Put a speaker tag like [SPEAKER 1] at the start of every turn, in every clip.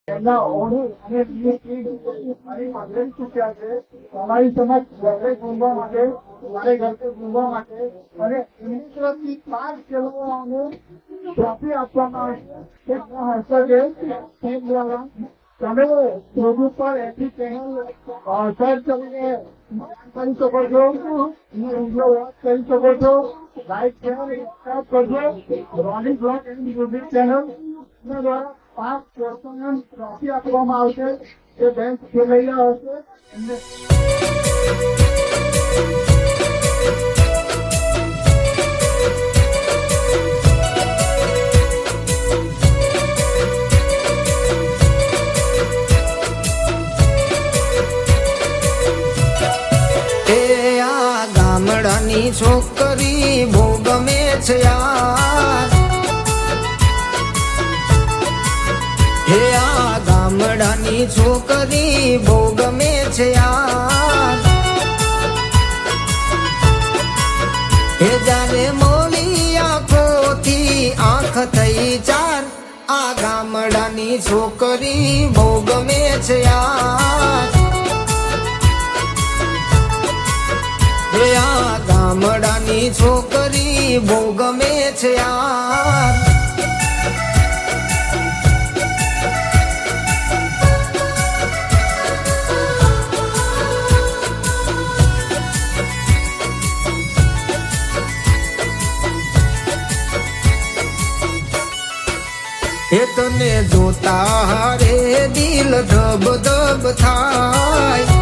[SPEAKER 1] એમના ઓઢું અને મારી મદદ ચૂક્યા છે તમારી સમજ ઘરે ઘૂમવા માટે મારે ઘરે ઘૂમવા માટે અને એમની તરફથી 5 ખેલાડીઓને ટ્રોફી આપવામાં આવશે હસ્તકે ટીમ દ્વારા તમે ફેસબુક પર એથી ચેનલ સર્ચ કરીને કરી શકો છો વિડીયો વોચ કરી શકો છો લાઈક શેર સબસ્ક્રાઇબ કરજો રોની બ્લોગ એન્ડ મ્યુઝિક ચેનલ દ્વારા 5 વર્ષોની ટ્રોફી આપવામાં આવશે જે બેંક ખેલૈયા હશે એમને
[SPEAKER 2] ગામડાની છોકરી બહુ ગમે છે યાર હે આ ગામડાની છોકરી બહુ ગમે છે યાર હે જાને મોલી આંખોથી આંખ થઈ ચાર આ ગામડાની છોકરી બહુ ગમે છે યાર આ ગામડાની છોકરી બહુ ગમે છે યાર એ તને જોતા હારે દિલ ધબ ધબ થાય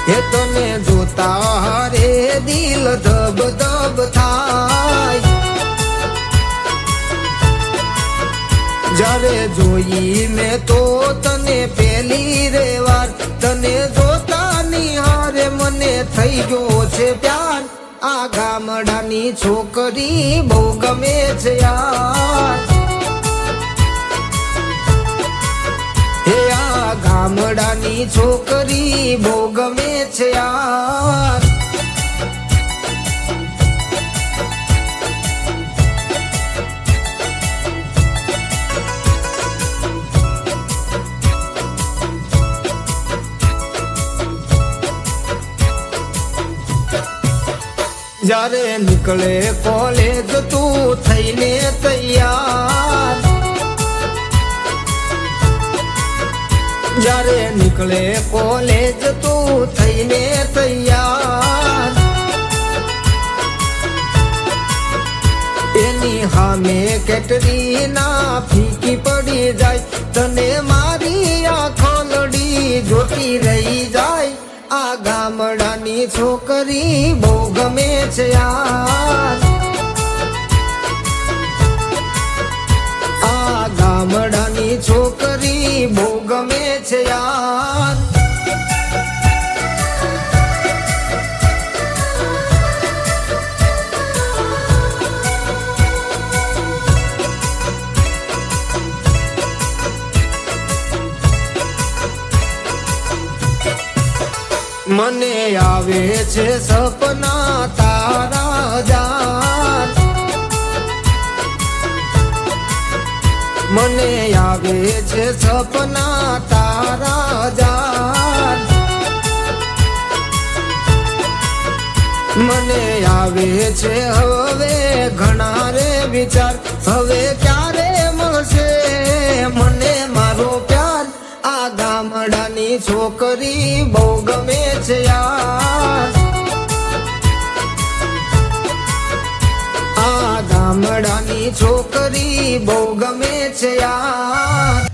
[SPEAKER 2] હે તને જોતા હારે દિલ ધબ ધબ થાય જ્યારે જોઈ મેં તો તને પહેલી રે વાર તને જોતા નિહારે મને થઈ ગયો છે પ્યાર આ ગામડાની છોકરી બહુ ગમે છે યાર હે આ ગામડાની છોકરી બહુ ગમે છે યાર જ્યારે નીકળે કોલેજ તું થઈને તૈયાર જ્યારે નીકળે કોલેજ તું થઈને તૈયાર એની સામે કેટરીના ફીકી પડી જાય તને મારી આંખોલડી જોતી રહી જાય આ ગામડાની છોકરી બહુ ગમે છે યાર આ ગામડાની છોકરી બહુ ગમે છે યાર મને આવે છે સપના તારા જાન મને આવે છે સપના તારા જાન મને આવે છે હવે ઘણા રે વિચાર હવે ક્યારે મળશે મને મારો પ્યાર આ ગામડાની છોકરી બહુ ગમે છે યાર આ ગામડાની છોકરી બહુ ગમે છે યાર